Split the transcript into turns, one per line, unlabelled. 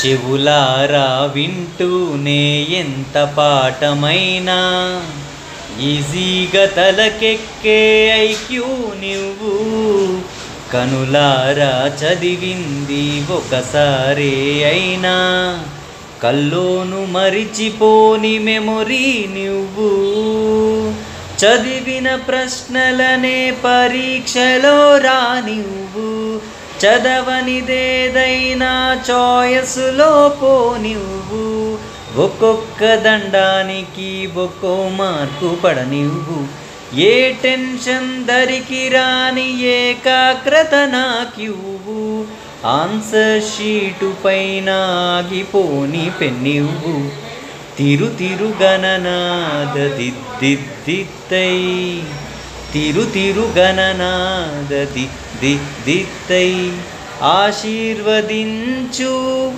చెవులారా వింటూనే ఎంత పాఠమైనా ఈజీగా తలకెక్కే ఐక్యూ నువ్వు. కనులారా చదివింది ఒకసారే అయినా కల్లోను మరిచిపోని మెమొరీ నువ్వు. చదివిన ప్రశ్నలనే పరీక్షలో రానివ్వు. చదవనిదేదైనా చాయిస్లో పోనివ్వు. ఒక్కొక్క దండానికి ఒక్కో మార్కు పడనివ్వు. ఏ టెన్షన్ దరికి రాని ఏకాగ్రత నాకివ్వు. ఆన్సర్ షీటు పైన ఆగిపోని పెన్నివ్వు. తిరు తిరు గణనాద దిద్దిద్దిత్తై తిరు తిరు గణనాద దిద్దిద్దిత్తై ఆశీర్వదించు